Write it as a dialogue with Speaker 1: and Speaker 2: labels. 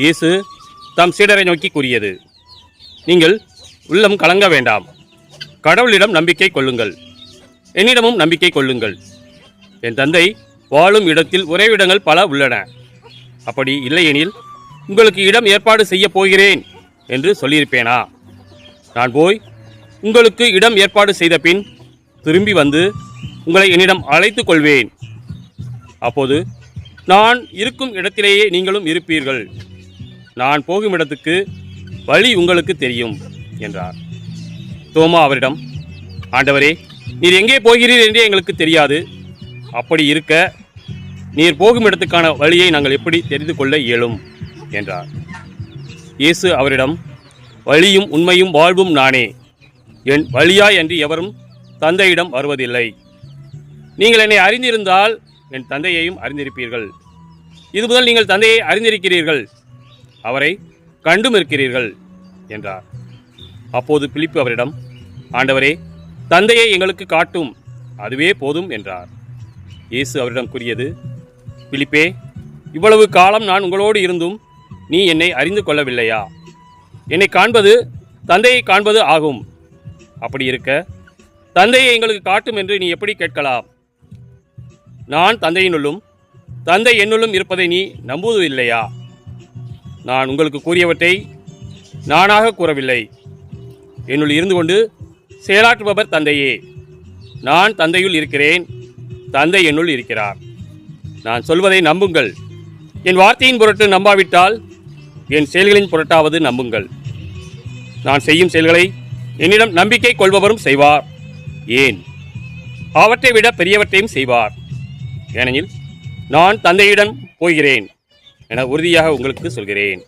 Speaker 1: இயேசு தம் சீடரை நோக்கி கூறியது, நீங்கள் உள்ளம் கலங்க வேண்டாம். கடவுளிடம் நம்பிக்கை கொள்ளுங்கள், என்னிடமும் நம்பிக்கை கொள்ளுங்கள். என் தந்தை வாழும் இடத்தில் உறைவிடங்கள் பல உள்ளன. அப்படி இல்லையெனில் உங்களுக்கு இடம் ஏற்பாடு செய்யப் போகிறேன் என்று சொல்லியிருப்பேனா? நான் போய் உங்களுக்கு இடம் ஏற்பாடு செய்த பின் திரும்பி வந்து உங்களை என்னிடம் அழைத்துக் கொள்வேன். அப்போது நான் இருக்கும் இடத்திலேயே நீங்களும் இருப்பீர்கள். நான் போகும் இடத்துக்கு வழி உங்களுக்கு தெரியும் என்றார். தோமா அவரிடம், ஆண்டவரே, நீர் எங்கே போகிறீர் என்றே எங்களுக்கு தெரியாது. அப்படி இருக்க நீர் போகும் இடத்துக்கான வழியை நாங்கள் எப்படி தெரிந்து கொள்ள இயலும் என்றார். இயேசு அவரிடம், வழியும் உண்மையும் வாழ்வும் நானே. என் வழியாய் அன்றி எவரும் தந்தையிடம் வருவதில்லை. நீங்கள் என்னை அறிந்திருந்தால் என் தந்தையையும் அறிந்திருப்பீர்கள். இது முதல் நீங்கள் தந்தையை அறிந்திருக்கிறீர்கள், அவரை கண்டும் இருக்கிறீர்கள் என்றார். அப்போது பிலிப்பு அவரிடம், ஆண்டவரே, தந்தையை எங்களுக்கு காட்டும், அதுவே போதும் என்றார். இயேசு அவரிடம் கூறியது, பிலிப்பே, இவ்வளவு காலம் நான் உங்களோடு இருந்தும் நீ என்னை அறிந்து கொள்ளவில்லையா? என்னை காண்பது தந்தையை காண்பது ஆகும். அப்படி இருக்க தந்தையை எங்களுக்கு காட்டும் என்று நீ எப்படி கேட்கலாம்? நான் தந்தையினுள்ளும் தந்தை என்னுள்ளும் இருப்பதை நீ நம்புவதில்லையா? நான் உங்களுக்கு கூறியவற்றை நானாக கூறவில்லை. என்னுள் இருந்து கொண்டு செயலாற்றுபவர் தந்தையே. நான் தந்தையுள் இருக்கிறேன், தந்தை என்னுள் இருக்கிறார். நான் சொல்வதை நம்புங்கள். என் வார்த்தையின் பொருட்டு நம்பாவிட்டால் என் செயல்களின் பொருட்டாவது நம்புங்கள். நான் செய்யும் செயல்களை என்னிடம் நம்பிக்கை கொள்பவரும் செய்வார். ஏன், அவற்றை விட பெரியவற்றையும் செய்வார். ஏனெனில் நான் தந்தையிடம் போகிறேன் என உறுதியாக உங்களுக்கு சொல்கிறேன்.